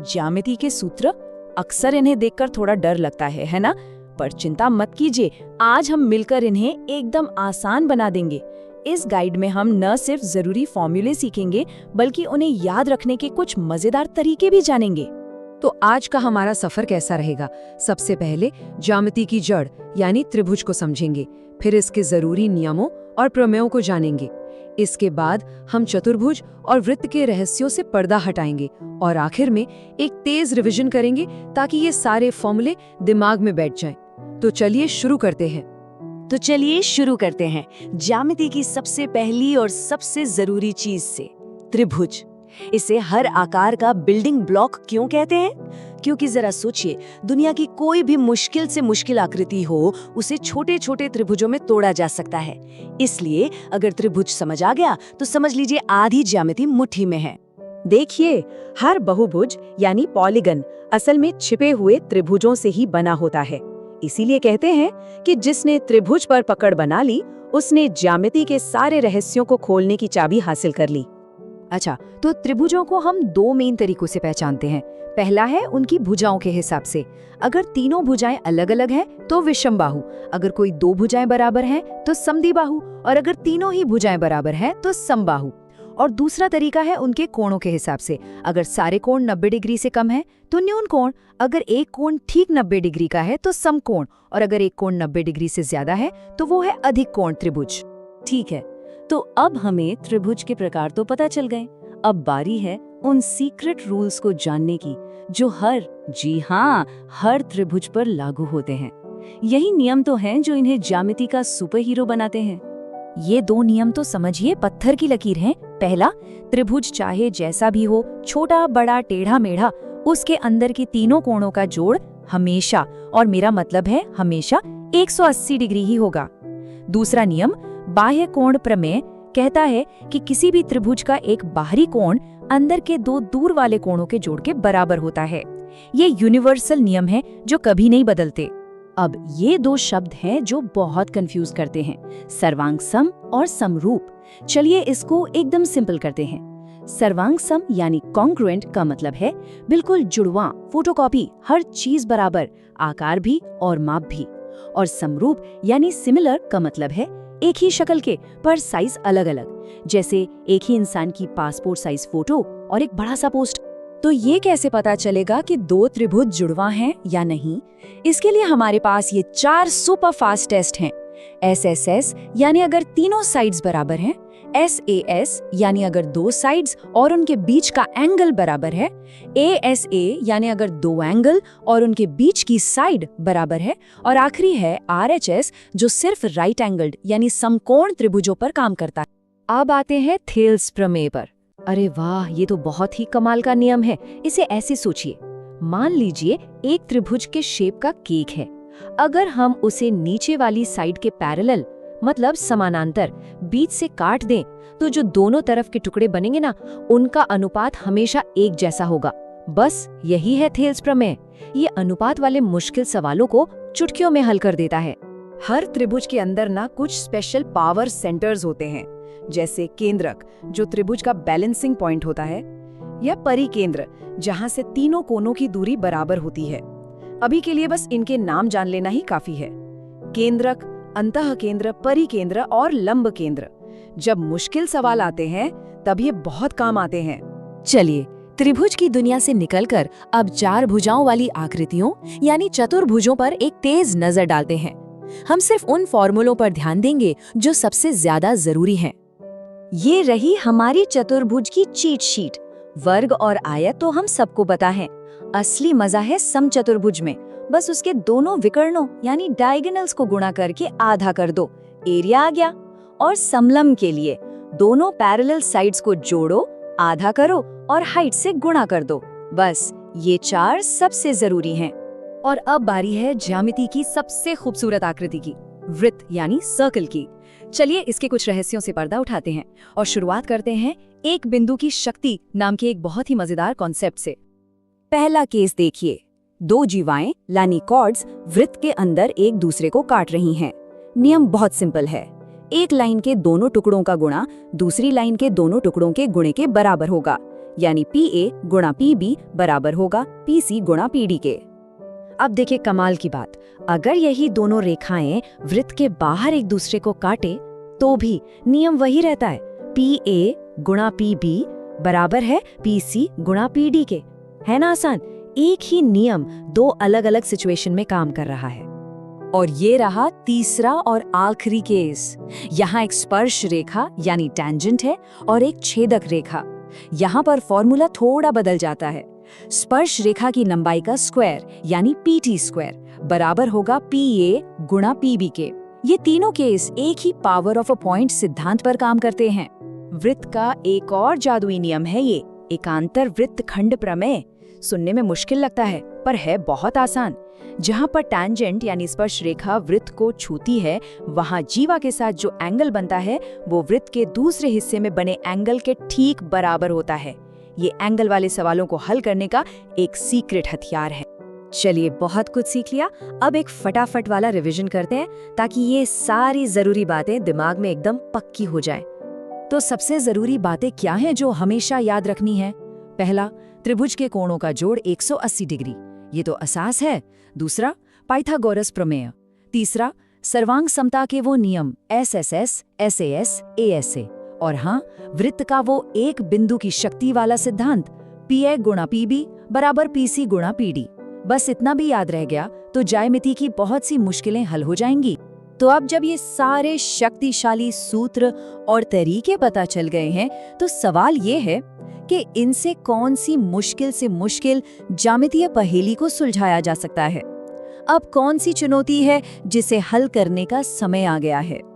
ज्यामिति के सूत्र, अक्सर इन्हें देखकर थोड़ा डर लगता है ना? पर चिंता मत कीजिए, आज हम मिलकर इन्हें एकदम आसान बना देंगे। इस गाइड में हम न सिर्फ जरूरी फॉर्मूले सीखेंगे, बल्कि उन्हें याद रखने के कुछ मजेदार तरीके भी जानेंगे। तो आज का हमारा सफर कैसा रहेगा? सबसे पहले ज्यामिति की जड़ यानी त्रिभुज को समझेंगे, फिर इसके जरूरी नियमों और प्रमेयों को जानेंगे। इसके बाद हम चतुर्भुज और वृत्त के रहस्यों से पर्दा हटाएंगे और आखिर में एक तेज रिवीजन करेंगे ताकि ये सारे फॉर्मूले दिमाग में बैठ जाएं। तो चलिए शुरू करते हैं ज्यामिति की सबसे पहली और सबसे जरूरी चीज से, त्रिभुज। इसे हर आकार का बिल्डिंग ब्लॉक क्यों कहते हैं? क्योंकि जरा सोचिए, दुनिया की कोई भी मुश्किल से मुश्किल आकृति हो, उसे छोटे छोटे त्रिभुजों में तोड़ा जा सकता है। इसलिए अगर त्रिभुज समझ आ गया तो समझ लीजिए आधी ज्यामिति मुट्ठी में है। देखिए, हर बहुभुज यानी पॉलीगन असल में छिपे हुए त्रिभुजों से ही बना होता है। इसीलिए कहते हैं कि जिसने त्रिभुज पर पकड़ बना ली, उसने ज्यामिति के सारे रहस्यों को खोलने की चाबी हासिल कर ली। अच्छा, तो त्रिभुजों को हम दो मेन तरीकों से पहचानते हैं। पहला है उनकी भुजाओं के हिसाब से। अगर तीनों भुजाएं अलग अलग हैं तो विषमबाहु, अगर कोई दो भुजाएं बराबर हैं तो समद्विबाहु, और अगर तीनों ही भुजाएं बराबर हैं तो समबाहु। और दूसरा तरीका है उनके कोणों के हिसाब से। अगर सारे कोण 90 डिग्री से कम है तो न्यून कोण, अगर एक कोण ठीक 90 डिग्री का है तो समकोण, और अगर एक कोण 90 डिग्री से ज्यादा है तो वो है अधिक कोण त्रिभुज। ठीक है, तो अब हमें त्रिभुज के प्रकार तो पता चल गए। अब बारी है उन सीक्रेट रूल्स को जानने की जो हर त्रिभुज पर लागू होते हैं। यही नियम तो हैं जो इन्हें ज्यामिति का सुपर हीरो बनाते हैं। ये दो नियम तो समझिए पत्थर की लकीर हैं। पहला, त्रिभुज चाहे जैसा भी हो, छोटा बड़ा टेढ़ा मेढ़ा, उसके अंदर के तीनों कोणों का जोड़ हमेशा, और मेरा मतलब है हमेशा, 180 डिग्री ही होगा। दूसरा नियम, बाह्य कोण प्रमेय, कहता है कि किसी भी त्रिभुज का एक बाहरी कोण अंदर के दो दूर वाले कोणों के जोड़ के बराबर होता है। ये यूनिवर्सल नियम है जो कभी नहीं बदलते। अब ये दो शब्द हैं जो बहुत कंफ्यूज करते हैं, सर्वांग सम और समरूप। चलिए इसको एकदम सिंपल करते हैं। सर्वांग सम यानी कॉन्ग्रुएंट का मतलब है बिल्कुल जुड़वां, फोटोकॉपी, हर चीज बराबर, आकार भी और माप भी। और समरूप यानी सिमिलर का मतलब है एक ही शक्ल के पर साइज अलग अलग, जैसे एक ही इंसान की पासपोर्ट साइज फोटो और एक बड़ा सा पोस्ट। तो ये कैसे पता चलेगा कि दो त्रिभुज जुड़वा हैं या नहीं? इसके लिए हमारे पास ये 4 सुपर फास्ट टेस्ट हैं। SSS यानी अगर तीनों साइड्स बराबर हैं, SAS यानी अगर दो साइड्स और उनके बीच का एंगल बराबर है, ASA यानी अगर दो एंगल और उनके बीच की साइड बराबर है, और आखिरी है RHS जो सिर्फ राइट एंगल्ड यानी समकोण त्रिभुजों पर काम करता है। अब आते हैं थेल्स प्रमेय पर। अरे वाह, ये तो बहुत ही कमाल का नियम है। इसे ऐसे सोचिए, मान लीजिए एक त्रिभुज के शेप का केक है। अगर हम उसे नीचे वाली साइड के पैरेलल मतलब समानांतर बीच से काट दें तो जो दोनों तरफ के टुकड़े बनेंगे ना, उनका अनुपात हमेशा एक जैसा होगा। बस यही है थेल्स प्रमेय। ये अनुपात वाले मुश्किल सवालों को चुटकियों में हल कर देता है। हर त्रिभुज के अंदर ना कुछ स्पेशल पावर सेंटर्स होते हैं, जैसे केंद्रक जो त्रिभुज का बैलेंसिंग पॉइंट होता है, या परिकेंद्र जहां से तीनों कोनों की दूरी बराबर होती है। अभी के लिए बस इनके नाम जान लेना ही काफी है। केंद्रक, अंतः केंद्र, परिकेंद्र और लंब केंद्र। जब मुश्किल सवाल आते हैं तब ये बहुत काम आते हैं। चलिए त्रिभुज की दुनिया से निकलकर अब 4 भुजाओं वाली आकृतियों यानी चतुर्भुजों पर एक तेज नजर डालते हैं। हम सिर्फ उन फॉर्मूलों पर ध्यान देंगे जो सबसे ज्यादा जरूरी हैं। ये रही हमारी चतुर्भुज की चीट शीट। वर्ग और आयत तो हम सबको पता है। असली मजा है समचतुर्भुज में। बस उसके दोनों विकर्णों यानी डायगोनल्स को गुणा करके आधा कर दो, एरिया आ गया। और समलंब के लिए दोनों पैरेलल साइड्स को जोड़ो, आधा करो और हाइट से गुणा कर दो। बस ये 4 सबसे जरूरी हैं। और अब बारी है ज्यामिति की सबसे खूबसूरत आकृति की, वृत्त यानी सर्कल की। चलिए इसके कुछ रहस्यों से पर्दा उठाते हैं और शुरुआत करते हैं एक बिंदु की शक्ति नाम के एक बहुत ही मजेदार कॉन्सेप्ट से। पहला केस देखिए, 2 जीवाएं यानी कॉर्ड्स वृत्त के अंदर एक दूसरे को काट रही हैं। नियम बहुत सिंपल है, एक लाइन के दोनों टुकड़ों का गुणा दूसरी लाइन के दोनों टुकड़ों के गुणे के बराबर होगा। यानी PA गुणा PB बराबर होगा PC गुणा PD के। अब देखिए कमाल की बात, अगर यही दोनों रेखाएं वृत्त के बाहर एक दूसरे को काटे तो भी नियम वही रहता है, PA गुणा PB बराबर है PC गुणा PD के। है ना आसान? एक ही नियम दो अलग अलग सिचुएशन में काम कर रहा है। और ये रहा तीसरा और आखिरी केस। यहाँ एक स्पर्श रेखा यानी टैंजेंट है और एक छेदक रेखा। यहाँ पर फॉर्मूला थोड़ा बदल जाता है। स्पर्श रेखा की लंबाई का स्क्वायर यानी PT स्क्वायर बराबर होगा PA गुणा PB के। ये तीनों केस एक ही पावर ऑफ अ पॉइंट सिद्धांत पर काम करते हैं। वृत्त का एक और जादुई नियम है ये, एकांतर वृत्त खंड प्रमेय। सुनने में मुश्किल लगता है पर है बहुत आसान। जहाँ पर टैंजेंट यानी स्पर्श रेखा वृत्त को छूती है, वहाँ जीवा के साथ जो एंगल बनता है वो वृत्त के दूसरे हिस्से में बने एंगल के ठीक बराबर होता है। ये एंगल वाले सवालों को हल करने का एक सीक्रेट हथियार है। चलिए, बहुत कुछ सीख लिया, अब एक फटाफट वाला रिवीजन करते हैं ताकि ये सारी जरूरी बातें दिमाग में एकदम पक्की हो जाए। तो सबसे जरूरी बातें क्या हैं जो हमेशा याद रखनी है? पहला, त्रिभुज के कोणों का जोड़ 180 डिग्री, ये तो असास है। दूसरा, पाइथागोरस प्रमेय। तीसरा, सर्वांग समता के वो नियम SSS, SAS, ASA। और हाँ, वृत्त का वो एक बिंदु की शक्ति वाला सिद्धांत PA गुणा PB बराबर PC गुणा PD। बस इतना भी याद रह गया तो ज्यामिति की बहुत सी मुश्किलें हल हो जाएंगी। तो अब जब ये सारे शक्तिशाली सूत्र और तरीके पता चल गए हैं, तो सवाल ये है कि इनसे कौन सी मुश्किल से मुश्किल ज्यामितीय पहेली को सुलझाया जा सकता है। अब कौन सी चुनौती है जिसे हल करने का समय आ गया है।